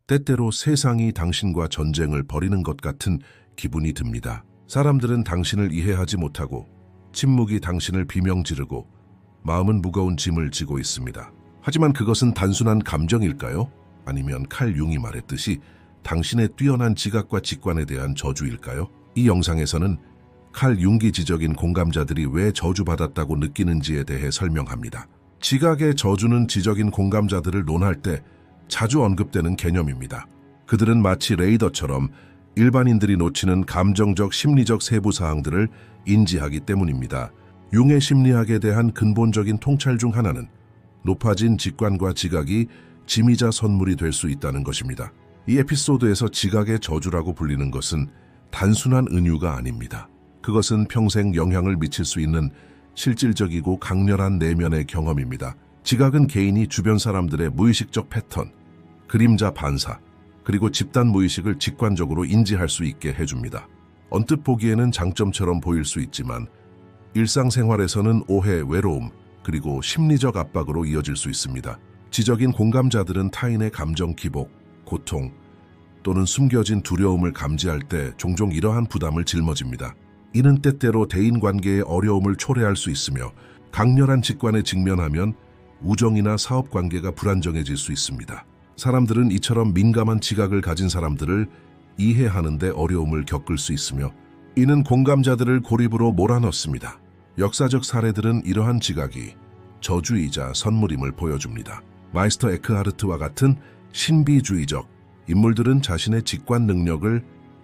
때때로 세상이 당신과 전쟁을 벌이는 것 같은 기분이 듭니다. 사람들은 당신을 이해하지 못하고 침묵이 당신을 비명 지르고 마음은 무거운 짐을 지고 있습니다. 하지만 그것은 단순한 감정일까요? 아니면 칼 융이 말했듯이 당신의 뛰어난 지각과 직관에 대한 저주일까요? 이 영상에서는 칼 융기 지적인 공감자들이 왜 저주받았다고 느끼는지에 대해 설명합니다. 지각의 저주는 지적인 공감자들을 논할 때 자주 언급되는 개념입니다. 그들은 마치 레이더처럼 일반인들이 놓치는 감정적, 심리적 세부 사항들을 인지하기 때문입니다. 융의 심리학에 대한 근본적인 통찰 중 하나는 높아진 직관과 지각이 지미자 선물이 될 수 있다는 것입니다. 이 에피소드에서 지각의 저주라고 불리는 것은 단순한 은유가 아닙니다. 그것은 평생 영향을 미칠 수 있는 실질적이고 강렬한 내면의 경험입니다. 지각은 개인이 주변 사람들의 무의식적 패턴, 그림자 반사, 그리고 집단 무의식을 직관적으로 인지할 수 있게 해줍니다. 언뜻 보기에는 장점처럼 보일 수 있지만 일상생활에서는 오해, 외로움, 그리고 심리적 압박으로 이어질 수 있습니다. 지적인 공감자들은 타인의 감정 기복, 고통 또는 숨겨진 두려움을 감지할 때 종종 이러한 부담을 짊어집니다. 이는 때때로 대인관계의 어려움을 초래할 수 있으며 강렬한 직관에 직면하면 우정이나 사업관계가 불안정해질 수 있습니다. 사람들은 이처럼 민감한 지각을 가진 사람들을 이해하는 데 어려움을 겪을 수 있으며 이는 공감자들을 고립으로 몰아넣습니다. 역사적 사례들은 이러한 지각이 저주이자 선물임을 보여줍니다. 마이스터 에크하르트와 같은 신비주의적 인물들은 자신의 직관 능력을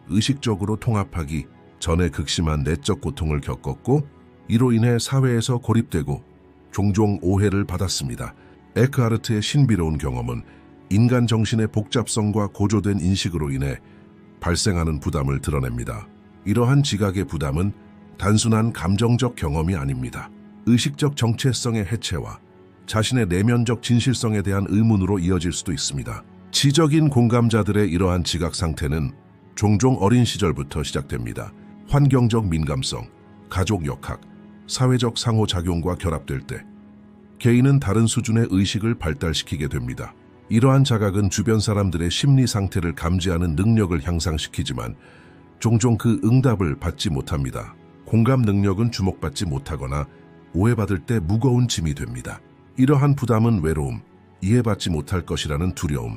의식적으로 통합하기 전에 극심한 내적 고통을 겪었고 이로 인해 사회에서 고립되고 종종 오해를 받았습니다. 에크하르트의 신비로운 경험은 인간 정신의 복잡성과 고조된 인식으로 인해 발생하는 부담을 드러냅니다. 이러한 지각의 부담은 단순한 감정적 경험이 아닙니다. 의식적 정체성의 해체와 자신의 내면적 진실성에 대한 의문으로 이어질 수도 있습니다. 지적인 공감자들의 이러한 지각 상태는 종종 어린 시절부터 시작됩니다. 환경적 민감성, 가족 역학, 사회적 상호작용과 결합될 때 개인은 다른 수준의 의식을 발달시키게 됩니다. 이러한 자각은 주변 사람들의 심리 상태를 감지하는 능력을 향상시키지만 종종 그 응답을 받지 못합니다. 공감 능력은 주목받지 못하거나 오해받을 때 무거운 짐이 됩니다. 이러한 부담은 외로움, 이해받지 못할 것이라는 두려움,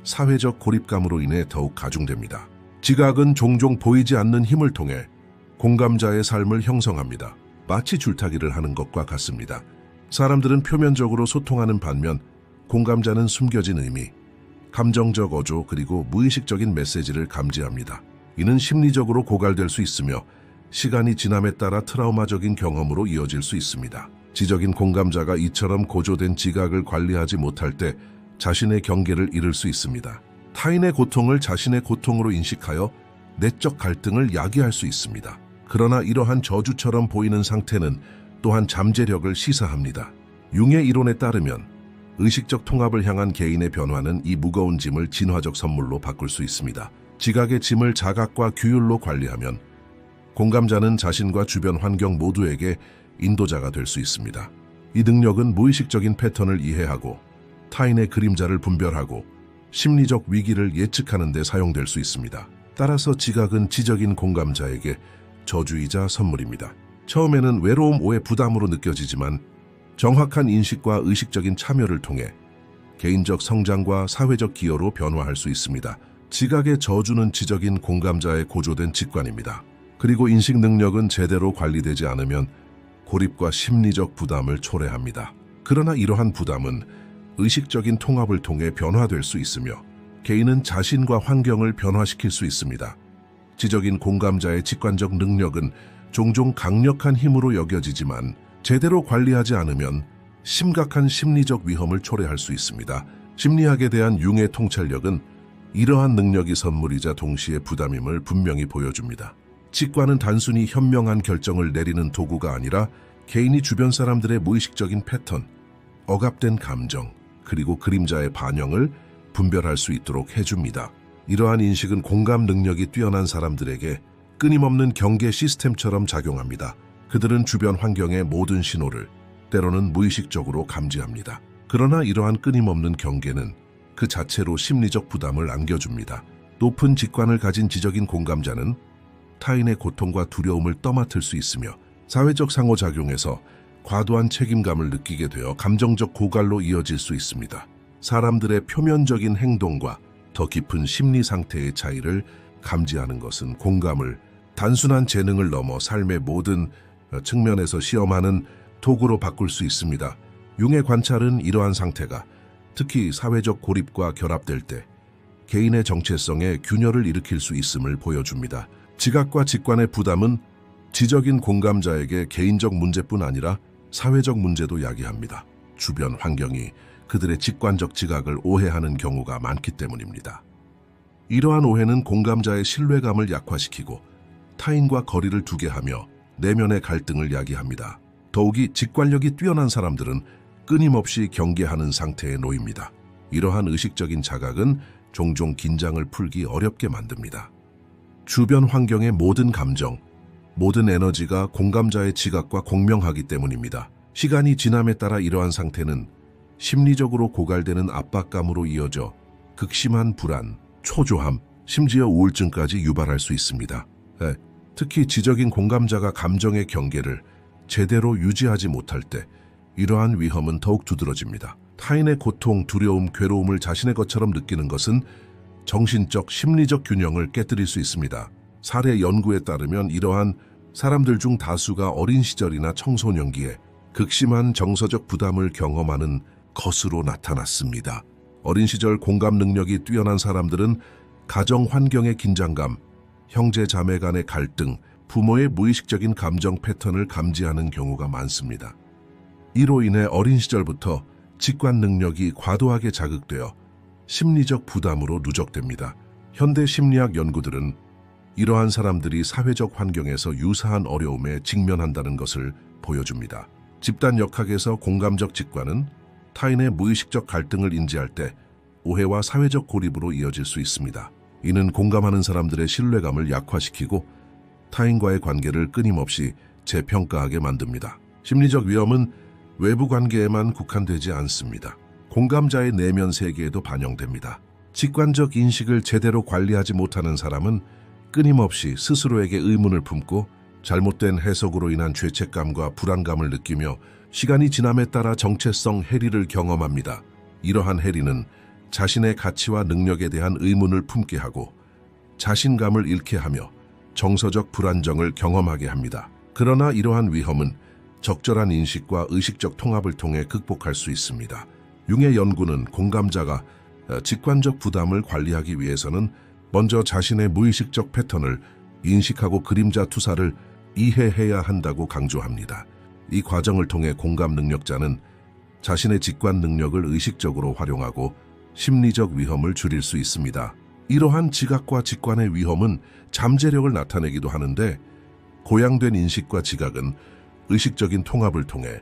사회적 고립감으로 인해 더욱 가중됩니다. 지각은 종종 보이지 않는 힘을 통해 공감자의 삶을 형성합니다. 마치 줄타기를 하는 것과 같습니다. 사람들은 표면적으로 소통하는 반면 공감자는 숨겨진 의미, 감정적 어조 그리고 무의식적인 메시지를 감지합니다. 이는 심리적으로 고갈될 수 있으며 시간이 지남에 따라 트라우마적인 경험으로 이어질 수 있습니다. 지적인 공감자가 이처럼 고조된 지각을 관리하지 못할 때 자신의 경계를 잃을 수 있습니다. 타인의 고통을 자신의 고통으로 인식하여 내적 갈등을 야기할 수 있습니다. 그러나 이러한 저주처럼 보이는 상태는 또한 잠재력을 시사합니다. 융의 이론에 따르면 의식적 통합을 향한 개인의 변화는 이 무거운 짐을 진화적 선물로 바꿀 수 있습니다. 지각의 짐을 자각과 규율로 관리하면 공감자는 자신과 주변 환경 모두에게 인도자가 될 수 있습니다. 이 능력은 무의식적인 패턴을 이해하고 타인의 그림자를 분별하고 심리적 위기를 예측하는 데 사용될 수 있습니다. 따라서 지각은 지적인 공감자에게 저주이자 선물입니다. 처음에는 외로움, 오해, 부담으로 느껴지지만 정확한 인식과 의식적인 참여를 통해 개인적 성장과 사회적 기여로 변화할 수 있습니다. 지각의 저주는 지적인 공감자의 고조된 직관입니다. 그리고 인식 능력은 제대로 관리되지 않으면 고립과 심리적 부담을 초래합니다. 그러나 이러한 부담은 의식적인 통합을 통해 변화될 수 있으며 개인은 자신과 환경을 변화시킬 수 있습니다. 지적인 공감자의 직관적 능력은 종종 강력한 힘으로 여겨지지만 제대로 관리하지 않으면 심각한 심리적 위험을 초래할 수 있습니다. 심리학에 대한 융의 통찰력은 이러한 능력이 선물이자 동시에 부담임을 분명히 보여줍니다. 직관은 단순히 현명한 결정을 내리는 도구가 아니라 개인이 주변 사람들의 무의식적인 패턴, 억압된 감정, 그리고 그림자의 반영을 분별할 수 있도록 해줍니다. 이러한 인식은 공감 능력이 뛰어난 사람들에게 끊임없는 경계 시스템처럼 작용합니다. 그들은 주변 환경의 모든 신호를 때로는 무의식적으로 감지합니다. 그러나 이러한 끊임없는 경계는 그 자체로 심리적 부담을 안겨줍니다. 높은 직관을 가진 지적인 공감자는 타인의 고통과 두려움을 떠맡을 수 있으며 사회적 상호작용에서 과도한 책임감을 느끼게 되어 감정적 고갈로 이어질 수 있습니다. 사람들의 표면적인 행동과 더 깊은 심리 상태의 차이를 감지하는 것은 공감을 단순한 재능을 넘어 삶의 모든 측면에서 시험하는 도구로 바꿀 수 있습니다. 융의 관찰은 이러한 상태가 특히 사회적 고립과 결합될 때 개인의 정체성에 균열을 일으킬 수 있음을 보여줍니다. 지각과 직관의 부담은 지적인 공감자에게 개인적 문제뿐 아니라 사회적 문제도 야기합니다. 주변 환경이 그들의 직관적 지각을 오해하는 경우가 많기 때문입니다. 이러한 오해는 공감자의 신뢰감을 약화시키고 타인과 거리를 두게 하며 내면의 갈등을 야기합니다. 더욱이 직관력이 뛰어난 사람들은 끊임없이 경계하는 상태에 놓입니다. 이러한 의식적인 자각은 종종 긴장을 풀기 어렵게 만듭니다. 주변 환경의 모든 감정, 모든 에너지가 공감자의 지각과 공명하기 때문입니다. 시간이 지남에 따라 이러한 상태는 심리적으로 고갈되는 압박감으로 이어져 극심한 불안, 초조함, 심지어 우울증까지 유발할 수 있습니다. 특히 지적인 공감자가 감정의 경계를 제대로 유지하지 못할 때 이러한 위험은 더욱 두드러집니다. 타인의 고통, 두려움, 괴로움을 자신의 것처럼 느끼는 것은 정신적, 심리적 균형을 깨뜨릴 수 있습니다. 사례 연구에 따르면 이러한 사람들 중 다수가 어린 시절이나 청소년기에 극심한 정서적 부담을 경험하는 것으로 나타났습니다. 어린 시절 공감 능력이 뛰어난 사람들은 가정 환경의 긴장감, 형제 자매 간의 갈등, 부모의 무의식적인 감정 패턴을 감지하는 경우가 많습니다. 이로 인해 어린 시절부터 직관 능력이 과도하게 자극되어 심리적 부담으로 누적됩니다. 현대 심리학 연구들은 이러한 사람들이 사회적 환경에서 유사한 어려움에 직면한다는 것을 보여줍니다. 집단 역학에서 공감적 직관은 타인의 무의식적 갈등을 인지할 때 오해와 사회적 고립으로 이어질 수 있습니다. 이는 공감하는 사람들의 신뢰감을 약화시키고 타인과의 관계를 끊임없이 재평가하게 만듭니다. 심리적 위험은 외부 관계에만 국한되지 않습니다. 공감자의 내면 세계에도 반영됩니다. 직관적 인식을 제대로 관리하지 못하는 사람은 끊임없이 스스로에게 의문을 품고 잘못된 해석으로 인한 죄책감과 불안감을 느끼며 시간이 지남에 따라 정체성 해리를 경험합니다. 이러한 해리는 자신의 가치와 능력에 대한 의문을 품게 하고 자신감을 잃게 하며 정서적 불안정을 경험하게 합니다. 그러나 이러한 위험은 적절한 인식과 의식적 통합을 통해 극복할 수 있습니다. 융의 연구는 공감자가 직관적 부담을 관리하기 위해서는 먼저 자신의 무의식적 패턴을 인식하고 그림자 투사를 이해해야 한다고 강조합니다. 이 과정을 통해 공감 능력자는 자신의 직관 능력을 의식적으로 활용하고 심리적 위험을 줄일 수 있습니다. 이러한 지각과 직관의 위험은 잠재력을 나타내기도 하는데 고양된 인식과 지각은 의식적인 통합을 통해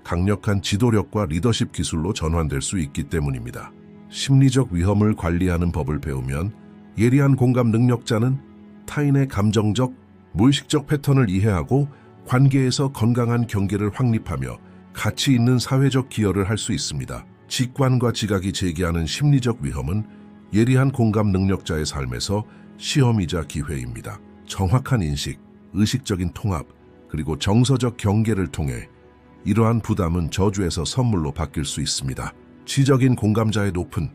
강력한 지도력과 리더십 기술로 전환될 수 있기 때문입니다. 심리적 위험을 관리하는 법을 배우면 예리한 공감 능력자는 타인의 감정적, 무의식적 패턴을 이해하고 관계에서 건강한 경계를 확립하며 가치 있는 사회적 기여를 할 수 있습니다. 직관과 지각이 제기하는 심리적 위험은 예리한 공감 능력자의 삶에서 시험이자 기회입니다. 정확한 인식, 의식적인 통합, 그리고 정서적 경계를 통해 이러한 부담은 저주에서 선물로 바뀔 수 있습니다. 지적인 공감자의 높은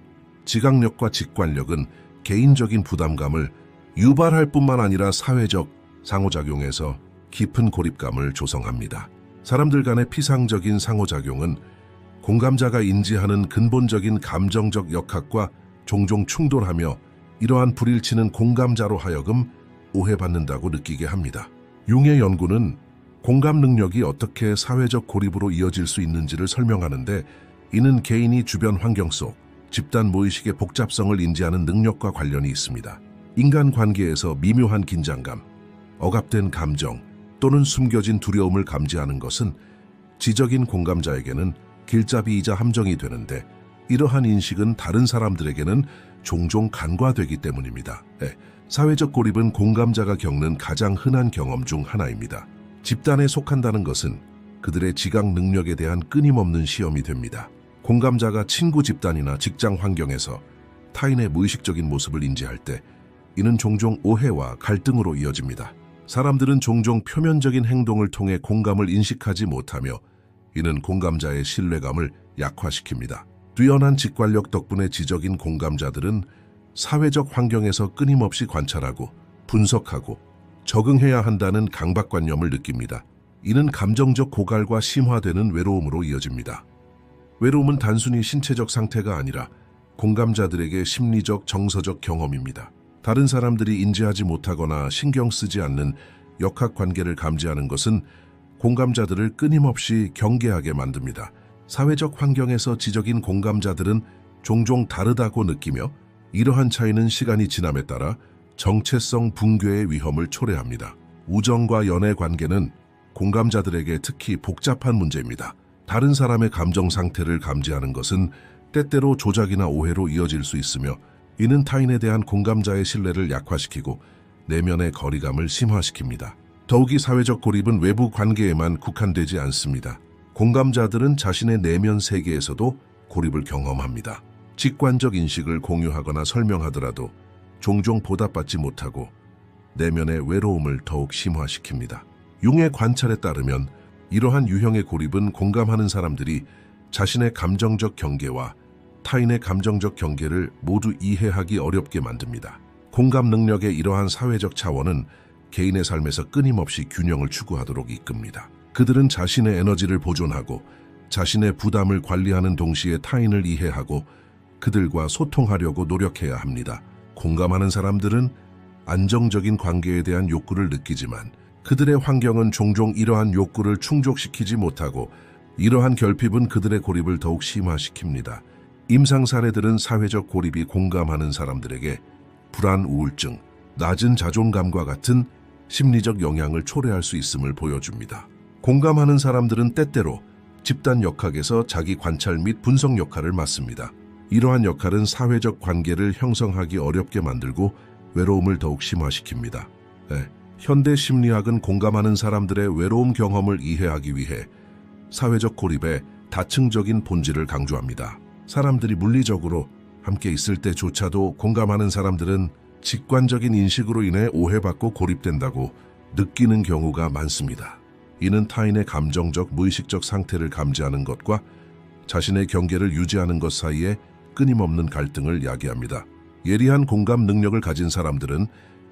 지각력과 직관력은 개인적인 부담감을 유발할 뿐만 아니라 사회적 상호작용에서 깊은 고립감을 조성합니다. 사람들 간의 피상적인 상호작용은 공감자가 인지하는 근본적인 감정적 역학과 종종 충돌하며 이러한 불일치는 공감자로 하여금 오해받는다고 느끼게 합니다. 융의 연구는 공감 능력이 어떻게 사회적 고립으로 이어질 수 있는지를 설명하는데 이는 개인이 주변 환경 속 집단 무의식의 복잡성을 인지하는 능력과 관련이 있습니다. 인간 관계에서 미묘한 긴장감, 억압된 감정 또는 숨겨진 두려움을 감지하는 것은 지적인 공감자에게는 길잡이이자 함정이 되는데 이러한 인식은 다른 사람들에게는 종종 간과되기 때문입니다. 사회적 고립은 공감자가 겪는 가장 흔한 경험 중 하나입니다. 집단에 속한다는 것은 그들의 지각 능력에 대한 끊임없는 시험이 됩니다. 공감자가 친구 집단이나 직장 환경에서 타인의 무의식적인 모습을 인지할 때 이는 종종 오해와 갈등으로 이어집니다. 사람들은 종종 표면적인 행동을 통해 공감을 인식하지 못하며 이는 공감자의 신뢰감을 약화시킵니다. 뛰어난 직관력 덕분에 지적인 공감자들은 사회적 환경에서 끊임없이 관찰하고 분석하고 적응해야 한다는 강박관념을 느낍니다. 이는 감정적 고갈과 심화되는 외로움으로 이어집니다. 외로움은 단순히 신체적 상태가 아니라 공감자들에게 심리적, 정서적 경험입니다. 다른 사람들이 인지하지 못하거나 신경 쓰지 않는 역학관계를 감지하는 것은 공감자들을 끊임없이 경계하게 만듭니다. 사회적 환경에서 지적인 공감자들은 종종 다르다고 느끼며 이러한 차이는 시간이 지남에 따라 정체성 붕괴의 위험을 초래합니다. 우정과 연애 관계는 공감자들에게 특히 복잡한 문제입니다. 다른 사람의 감정 상태를 감지하는 것은 때때로 조작이나 오해로 이어질 수 있으며 이는 타인에 대한 공감자의 신뢰를 약화시키고 내면의 거리감을 심화시킵니다. 더욱이 사회적 고립은 외부 관계에만 국한되지 않습니다. 공감자들은 자신의 내면 세계에서도 고립을 경험합니다. 직관적 인식을 공유하거나 설명하더라도 종종 보답받지 못하고 내면의 외로움을 더욱 심화시킵니다. 융의 관찰에 따르면 이러한 유형의 고립은 공감하는 사람들이 자신의 감정적 경계와 타인의 감정적 경계를 모두 이해하기 어렵게 만듭니다. 공감 능력의 이러한 사회적 차원은 개인의 삶에서 끊임없이 균형을 추구하도록 이끕니다. 그들은 자신의 에너지를 보존하고 자신의 부담을 관리하는 동시에 타인을 이해하고 그들과 소통하려고 노력해야 합니다. 공감하는 사람들은 안정적인 관계에 대한 욕구를 느끼지만 그들의 환경은 종종 이러한 욕구를 충족시키지 못하고 이러한 결핍은 그들의 고립을 더욱 심화시킵니다. 임상 사례들은 사회적 고립이 공감하는 사람들에게 불안, 우울증, 낮은 자존감과 같은 심리적 영향을 초래할 수 있음을 보여줍니다. 공감하는 사람들은 때때로 집단 역학에서 자기 관찰 및 분석 역할을 맡습니다. 이러한 역할은 사회적 관계를 형성하기 어렵게 만들고 외로움을 더욱 심화시킵니다. 현대 심리학은 공감하는 사람들의 외로움 경험을 이해하기 위해 사회적 고립의 다층적인 본질을 강조합니다. 사람들이 물리적으로 함께 있을 때조차도 공감하는 사람들은 직관적인 인식으로 인해 오해받고 고립된다고 느끼는 경우가 많습니다. 이는 타인의 감정적, 무의식적 상태를 감지하는 것과 자신의 경계를 유지하는 것 사이에 끊임없는 갈등을 야기합니다. 예리한 공감 능력을 가진 사람들은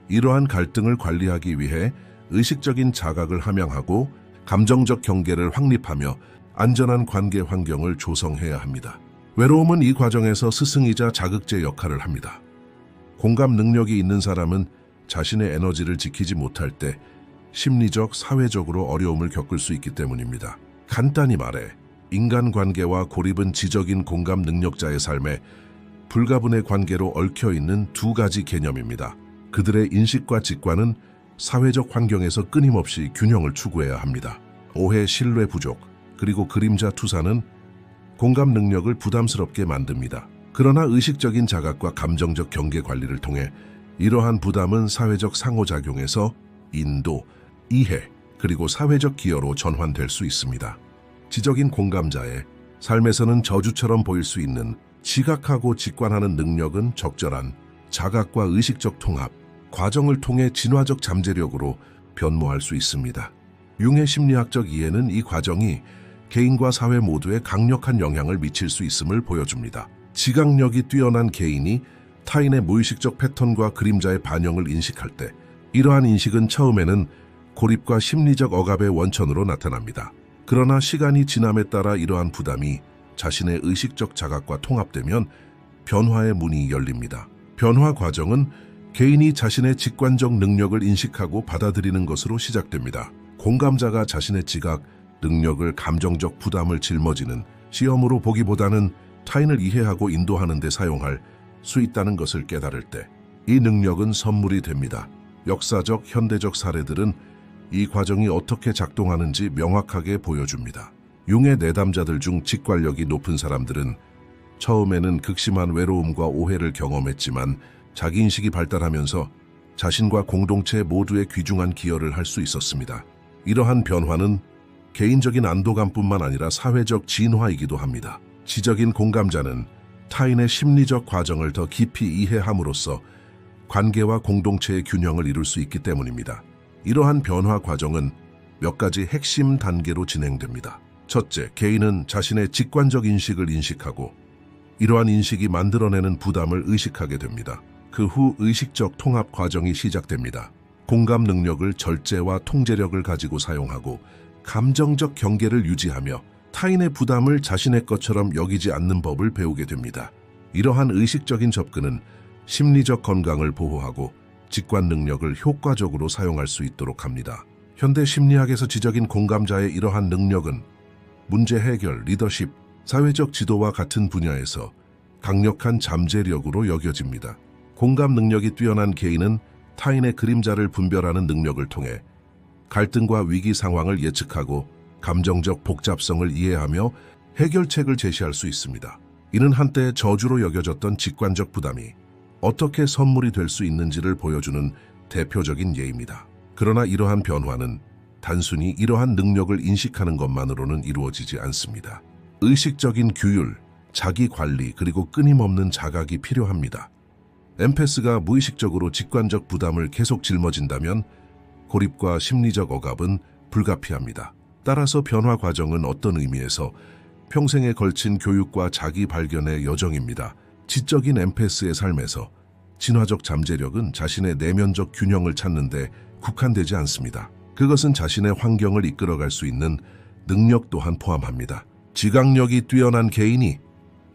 이러한 갈등을 관리하기 위해 의식적인 자각을 함양하고 감정적 경계를 확립하며 안전한 관계 환경을 조성해야 합니다. 외로움은 이 과정에서 스승이자 자극제 역할을 합니다. 공감 능력이 있는 사람은 자신의 에너지를 지키지 못할 때 심리적, 사회적으로 어려움을 겪을 수 있기 때문입니다. 간단히 말해 인간관계와 고립은 지적인 공감 능력자의 삶에 불가분의 관계로 얽혀있는 두 가지 개념입니다. 그들의 인식과 직관은 사회적 환경에서 끊임없이 균형을 추구해야 합니다. 오해, 신뢰 부족, 그리고 그림자 투사는 공감 능력을 부담스럽게 만듭니다. 그러나 의식적인 자각과 감정적 경계 관리를 통해 이러한 부담은 사회적 상호작용에서 인도, 이해, 그리고 사회적 기여로 전환될 수 있습니다. 지적인 공감자의 삶에서는 저주처럼 보일 수 있는 지각하고 직관하는 능력은 적절한 자각과 의식적 통합, 과정을 통해 진화적 잠재력으로 변모할 수 있습니다. 융의 심리학적 이해는 이 과정이 개인과 사회 모두에 강력한 영향을 미칠 수 있음을 보여줍니다. 지각력이 뛰어난 개인이 타인의 무의식적 패턴과 그림자의 반영을 인식할 때 이러한 인식은 처음에는 고립과 심리적 억압의 원천으로 나타납니다. 그러나 시간이 지남에 따라 이러한 부담이 자신의 의식적 자각과 통합되면 변화의 문이 열립니다. 변화 과정은 개인이 자신의 직관적 능력을 인식하고 받아들이는 것으로 시작됩니다. 공감자가 자신의 지각, 능력을 감정적 부담을 짊어지는 시험으로 보기보다는 타인을 이해하고 인도하는 데 사용할 수 있다는 것을 깨달을 때 이 능력은 선물이 됩니다. 역사적, 현대적 사례들은 이 과정이 어떻게 작동하는지 명확하게 보여줍니다. 융의 내담자들 중 직관력이 높은 사람들은 처음에는 극심한 외로움과 오해를 경험했지만 자기인식이 발달하면서 자신과 공동체 모두에 귀중한 기여를 할 수 있었습니다. 이러한 변화는 개인적인 안도감뿐만 아니라 사회적 진화이기도 합니다. 지적인 공감자는 타인의 심리적 과정을 더 깊이 이해함으로써 관계와 공동체의 균형을 이룰 수 있기 때문입니다. 이러한 변화 과정은 몇 가지 핵심 단계로 진행됩니다. 첫째, 개인은 자신의 직관적 인식을 인식하고 이러한 인식이 만들어내는 부담을 의식하게 됩니다. 그 후 의식적 통합 과정이 시작됩니다. 공감 능력을 절제와 통제력을 가지고 사용하고 감정적 경계를 유지하며 타인의 부담을 자신의 것처럼 여기지 않는 법을 배우게 됩니다. 이러한 의식적인 접근은 심리적 건강을 보호하고 직관 능력을 효과적으로 사용할 수 있도록 합니다. 현대 심리학에서 지적인 공감자의 이러한 능력은 문제 해결, 리더십, 사회적 지도와 같은 분야에서 강력한 잠재력으로 여겨집니다. 공감 능력이 뛰어난 개인은 타인의 그림자를 분별하는 능력을 통해 갈등과 위기 상황을 예측하고 감정적 복잡성을 이해하며 해결책을 제시할 수 있습니다. 이는 한때 저주로 여겨졌던 직관적 부담이 어떻게 선물이 될 수 있는지를 보여주는 대표적인 예입니다. 그러나 이러한 변화는 단순히 이러한 능력을 인식하는 것만으로는 이루어지지 않습니다. 의식적인 규율, 자기 관리, 그리고 끊임없는 자각이 필요합니다. 엠패스가 무의식적으로 직관적 부담을 계속 짊어진다면 고립과 심리적 억압은 불가피합니다. 따라서 변화 과정은 어떤 의미에서 평생에 걸친 교육과 자기 발견의 여정입니다. 지적인 엠패스의 삶에서 진화적 잠재력은 자신의 내면적 균형을 찾는 데 국한되지 않습니다. 그것은 자신의 환경을 이끌어갈 수 있는 능력 또한 포함합니다. 지각력이 뛰어난 개인이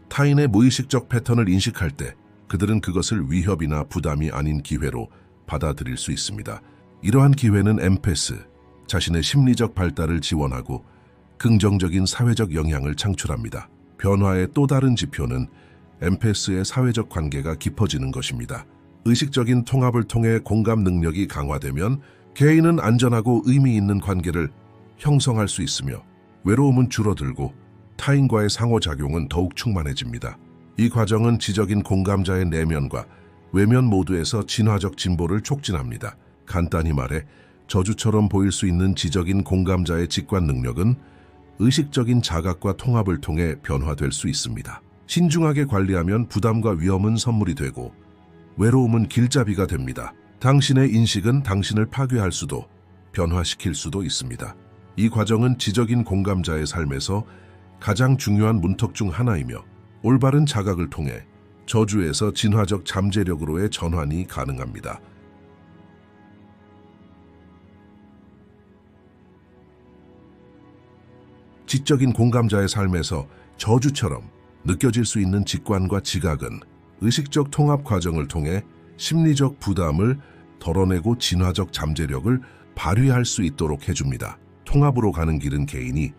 타인의 무의식적 패턴을 인식할 때 그들은 그것을 위협이나 부담이 아닌 기회로 받아들일 수 있습니다. 이러한 기회는 엠패스, 자신의 심리적 발달을 지원하고 긍정적인 사회적 영향을 창출합니다. 변화의 또 다른 지표는 엠패스의 사회적 관계가 깊어지는 것입니다. 의식적인 통합을 통해 공감 능력이 강화되면 개인은 안전하고 의미 있는 관계를 형성할 수 있으며 외로움은 줄어들고 타인과의 상호작용은 더욱 충만해집니다. 이 과정은 지적인 공감자의 내면과 외면 모두에서 진화적 진보를 촉진합니다. 간단히 말해 저주처럼 보일 수 있는 지적인 공감자의 직관 능력은 의식적인 자각과 통합을 통해 변화될 수 있습니다. 신중하게 관리하면 부담과 위험은 선물이 되고 외로움은 길잡이가 됩니다. 당신의 인식은 당신을 파괴할 수도 변화시킬 수도 있습니다. 이 과정은 지적인 공감자의 삶에서 가장 중요한 문턱 중 하나이며 올바른 자각을 통해 저주에서 진화적 잠재력으로의 전환이 가능합니다. 지적인 공감자의 삶에서 저주처럼 느껴질 수 있는 직관과 지각은 의식적 통합 과정을 통해 심리적 부담을 덜어내고 진화적 잠재력을 발휘할 수 있도록 해줍니다. 통합으로 가는 길은 개인이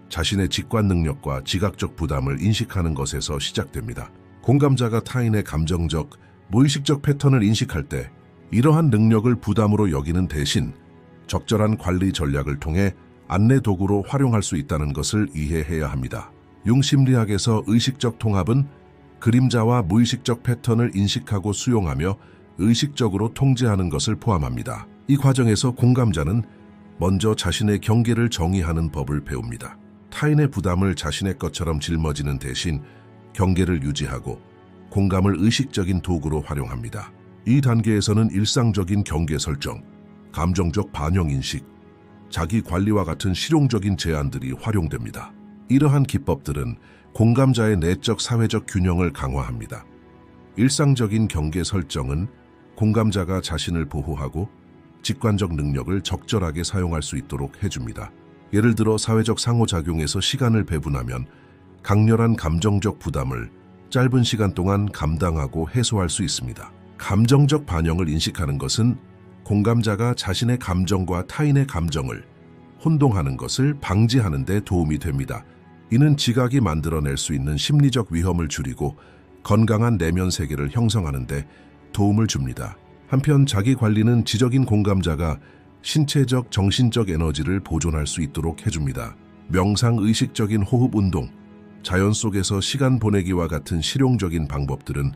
자신의 직관 능력과 지각적 부담을 인식하는 것에서 시작됩니다. 공감자가 타인의 감정적, 무의식적 패턴을 인식할 때 이러한 능력을 부담으로 여기는 대신 적절한 관리 전략을 통해 안내 도구로 활용할 수 있다는 것을 이해해야 합니다. 융심리학에서 의식적 통합은 그림자와 무의식적 패턴을 인식하고 수용하며 의식적으로 통제하는 것을 포함합니다. 이 과정에서 공감자는 먼저 자신의 경계를 정의하는 법을 배웁니다. 타인의 부담을 자신의 것처럼 짊어지는 대신 경계를 유지하고 공감을 의식적인 도구로 활용합니다. 이 단계에서는 일상적인 경계 설정, 감정적 반영 인식, 자기 관리와 같은 실용적인 제안들이 활용됩니다. 이러한 기법들은 공감자의 내적 사회적 균형을 강화합니다. 일상적인 경계 설정은 공감자가 자신을 보호하고 직관적 능력을 적절하게 사용할 수 있도록 해줍니다. 예를 들어 사회적 상호작용에서 시간을 배분하면 강렬한 감정적 부담을 짧은 시간 동안 감당하고 해소할 수 있습니다. 감정적 반영을 인식하는 것은 공감자가 자신의 감정과 타인의 감정을 혼동하는 것을 방지하는 데 도움이 됩니다. 이는 지각이 만들어낼 수 있는 심리적 위험을 줄이고 건강한 내면 세계를 형성하는 데 도움을 줍니다. 한편 자기 관리는 지적인 공감자가 신체적, 정신적 에너지를 보존할 수 있도록 해줍니다. 명상, 의식적인 호흡 운동, 자연 속에서 시간 보내기와 같은 실용적인 방법들은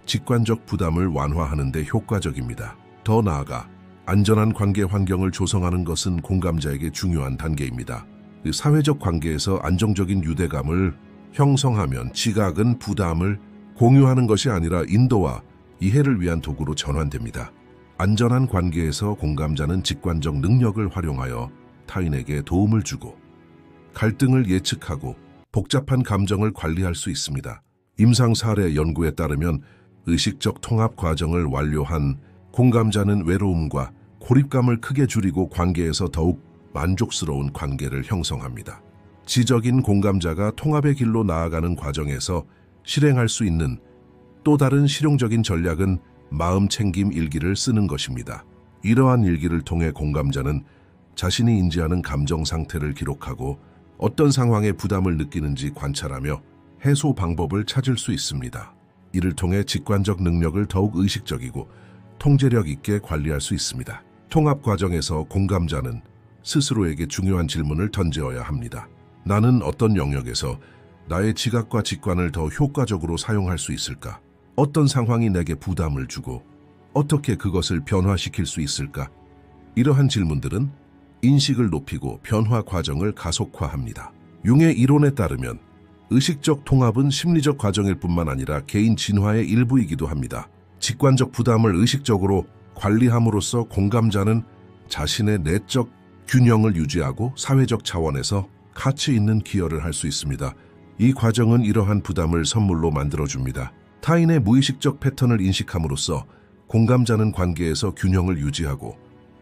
직관적 부담을 완화하는 데 효과적입니다. 더 나아가 안전한 관계 환경을 조성하는 것은 공감자에게 중요한 단계입니다. 사회적 관계에서 안정적인 유대감을 형성하면 지각은 부담을 공유하는 것이 아니라 인도와 이해를 위한 도구로 전환됩니다. 안전한 관계에서 공감자는 직관적 능력을 활용하여 타인에게 도움을 주고 갈등을 예측하고 복잡한 감정을 관리할 수 있습니다. 임상 사례 연구에 따르면 의식적 통합 과정을 완료한 공감자는 외로움과 고립감을 크게 줄이고 관계에서 더욱 만족스러운 관계를 형성합니다. 지적인 공감자가 통합의 길로 나아가는 과정에서 실행할 수 있는 또 다른 실용적인 전략은 마음 챙김 일기를 쓰는 것입니다. 이러한 일기를 통해 공감자는 자신이 인지하는 감정 상태를 기록하고 어떤 상황에 부담을 느끼는지 관찰하며 해소 방법을 찾을 수 있습니다. 이를 통해 직관적 능력을 더욱 의식적이고 통제력 있게 관리할 수 있습니다. 통합 과정에서 공감자는 스스로에게 중요한 질문을 던져야 합니다. 나는 어떤 영역에서 나의 지각과 직관을 더 효과적으로 사용할 수 있을까? 어떤 상황이 내게 부담을 주고 어떻게 그것을 변화시킬 수 있을까? 이러한 질문들은 인식을 높이고 변화 과정을 가속화합니다. 융의 이론에 따르면 의식적 통합은 심리적 과정일 뿐만 아니라 개인 진화의 일부이기도 합니다. 직관적 부담을 의식적으로 관리함으로써 공감자는 자신의 내적 균형을 유지하고 사회적 차원에서 가치 있는 기여를 할 수 있습니다. 이 과정은 이러한 부담을 선물로 만들어줍니다. 타인의 무의식적 패턴을 인식함으로써 공감자는 관계에서 균형을 유지하고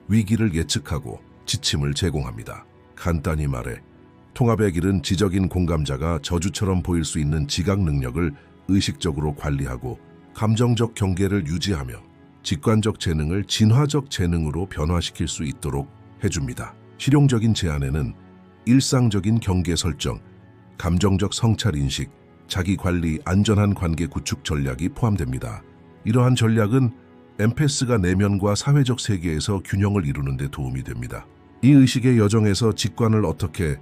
위기를 예측하고 지침을 제공합니다. 간단히 말해 통합의 길은 지적인 공감자가 저주처럼 보일 수 있는 지각 능력을 의식적으로 관리하고 감정적 경계를 유지하며 직관적 재능을 진화적 재능으로 변화시킬 수 있도록 해줍니다. 실용적인 제안에는 일상적인 경계 설정, 감정적 성찰 인식, 자기관리, 안전한 관계 구축 전략이 포함됩니다. 이러한 전략은 엠패스가 내면과 사회적 세계에서 균형을 이루는 데 도움이 됩니다. 이 의식의 여정에서 직관을 어떻게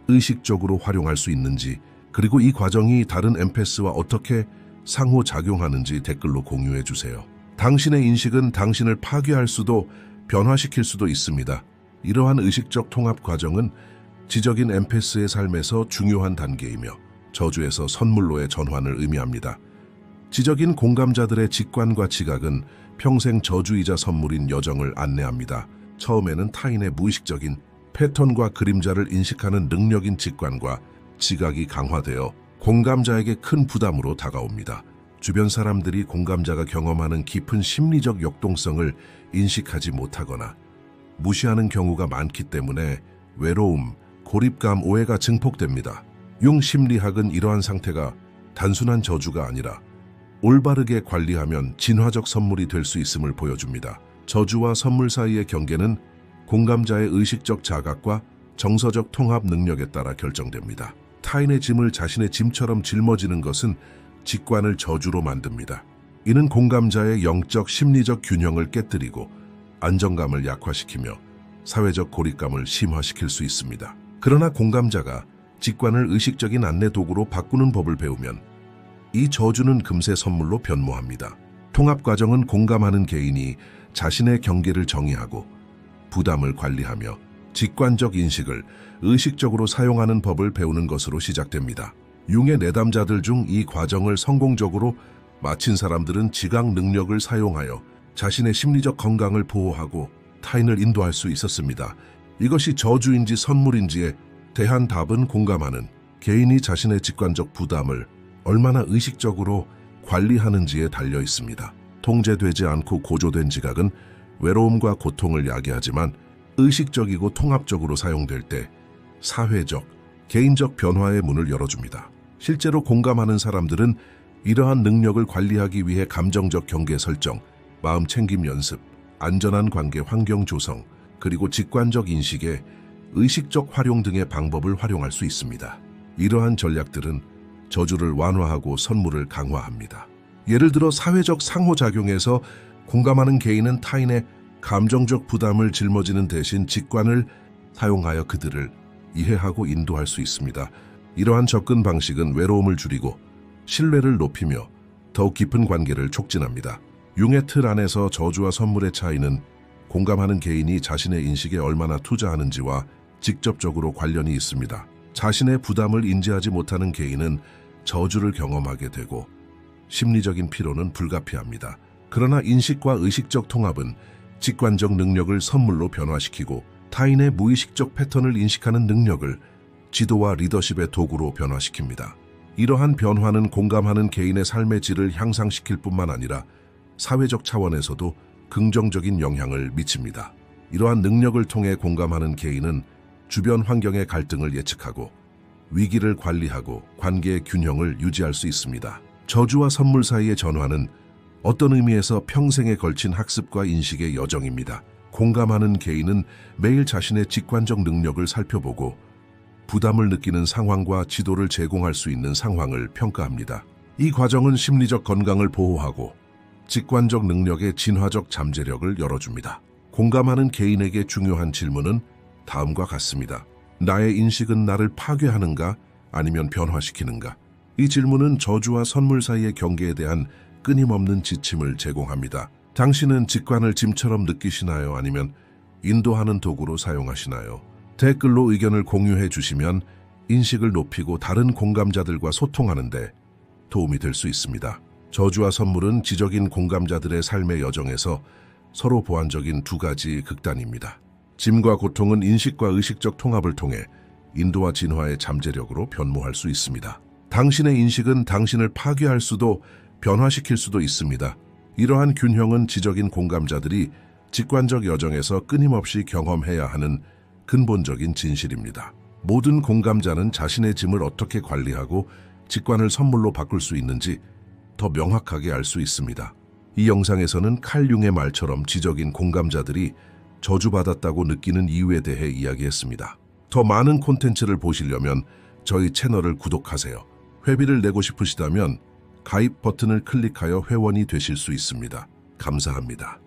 의식적으로 활용할 수 있는지, 그리고 이 과정이 다른 엠패스와 어떻게 상호작용하는지 댓글로 공유해 주세요. 당신의 인식은 당신을 파괴할 수도 변화시킬 수도 있습니다. 이러한 의식적 통합 과정은 지적인 엠패스의 삶에서 중요한 단계이며 저주에서 선물로의 전환을 의미합니다. 지적인 공감자들의 직관과 지각은 평생 저주이자 선물인 여정을 안내합니다. 처음에는 타인의 무의식적인 패턴과 그림자를 인식하는 능력인 직관과 지각이 강화되어 공감자에게 큰 부담으로 다가옵니다. 주변 사람들이 공감자가 경험하는 깊은 심리적 역동성을 인식하지 못하거나 무시하는 경우가 많기 때문에 외로움, 고립감, 오해가 증폭됩니다. 융 심리학은 이러한 상태가 단순한 저주가 아니라 올바르게 관리하면 진화적 선물이 될 수 있음을 보여줍니다. 저주와 선물 사이의 경계는 공감자의 의식적 자각과 정서적 통합 능력에 따라 결정됩니다. 타인의 짐을 자신의 짐처럼 짊어지는 것은 직관을 저주로 만듭니다. 이는 공감자의 영적 심리적 균형을 깨뜨리고 안정감을 약화시키며 사회적 고립감을 심화시킬 수 있습니다. 그러나 공감자가 직관을 의식적인 안내 도구로 바꾸는 법을 배우면 이 저주는 금세 선물로 변모합니다. 통합 과정은 공감하는 개인이 자신의 경계를 정의하고 부담을 관리하며 직관적 인식을 의식적으로 사용하는 법을 배우는 것으로 시작됩니다. 융의 내담자들 중 이 과정을 성공적으로 마친 사람들은 지각 능력을 사용하여 자신의 심리적 건강을 보호하고 타인을 인도할 수 있었습니다. 이것이 저주인지 선물인지에 대한 답은 공감하는 개인이 자신의 직관적 부담을 얼마나 의식적으로 관리하는지에 달려 있습니다. 통제되지 않고 고조된 지각은 외로움과 고통을 야기하지만 의식적이고 통합적으로 사용될 때 사회적, 개인적 변화의 문을 열어줍니다. 실제로 공감하는 사람들은 이러한 능력을 관리하기 위해 감정적 경계 설정, 마음 챙김 연습, 안전한 관계 환경 조성, 그리고 직관적 인식의 의식적 활용 등의 방법을 활용할 수 있습니다. 이러한 전략들은 저주를 완화하고 선물을 강화합니다. 예를 들어 사회적 상호작용에서 공감하는 개인은 타인의 감정적 부담을 짊어지는 대신 직관을 사용하여 그들을 이해하고 인도할 수 있습니다. 이러한 접근 방식은 외로움을 줄이고 신뢰를 높이며 더욱 깊은 관계를 촉진합니다. 융의 틀 안에서 저주와 선물의 차이는 공감하는 개인이 자신의 인식에 얼마나 투자하는지와 직접적으로 관련이 있습니다. 자신의 부담을 인지하지 못하는 개인은 저주를 경험하게 되고 심리적인 피로는 불가피합니다. 그러나 인식과 의식적 통합은 직관적 능력을 선물로 변화시키고 타인의 무의식적 패턴을 인식하는 능력을 지도와 리더십의 도구로 변화시킵니다. 이러한 변화는 공감하는 개인의 삶의 질을 향상시킬 뿐만 아니라 사회적 차원에서도 긍정적인 영향을 미칩니다. 이러한 능력을 통해 공감하는 개인은 주변 환경의 갈등을 예측하고 위기를 관리하고 관계의 균형을 유지할 수 있습니다. 저주와 선물 사이의 전환은 어떤 의미에서 평생에 걸친 학습과 인식의 여정입니다. 공감하는 개인은 매일 자신의 직관적 능력을 살펴보고 부담을 느끼는 상황과 지도를 제공할 수 있는 상황을 평가합니다. 이 과정은 심리적 건강을 보호하고 직관적 능력의 진화적 잠재력을 열어줍니다. 공감하는 개인에게 중요한 질문은 다음과 같습니다. 나의 인식은 나를 파괴하는가 아니면 변화시키는가? 이 질문은 저주와 선물 사이의 경계에 대한 끊임없는 지침을 제공합니다. 당신은 직관을 짐처럼 느끼시나요? 아니면 인도하는 도구로 사용하시나요? 댓글로 의견을 공유해 주시면 인식을 높이고 다른 공감자들과 소통하는 데 도움이 될 수 있습니다. 저주와 선물은 지적인 공감자들의 삶의 여정에서 서로 보완적인 두 가지 극단입니다. 짐과 고통은 인식과 의식적 통합을 통해 인도와 진화의 잠재력으로 변모할 수 있습니다. 당신의 인식은 당신을 파괴할 수도 변화시킬 수도 있습니다. 이러한 균형은 지적인 공감자들이 직관적 여정에서 끊임없이 경험해야 하는 근본적인 진실입니다. 모든 공감자는 자신의 짐을 어떻게 관리하고 직관을 선물로 바꿀 수 있는지 더 명확하게 알 수 있습니다. 이 영상에서는 칼 융의 말처럼 지적인 공감자들이 저주받았다고 느끼는 이유에 대해 이야기했습니다. 더 많은 콘텐츠를 보시려면 저희 채널을 구독하세요. 회비를 내고 싶으시다면 가입 버튼을 클릭하여 회원이 되실 수 있습니다. 감사합니다.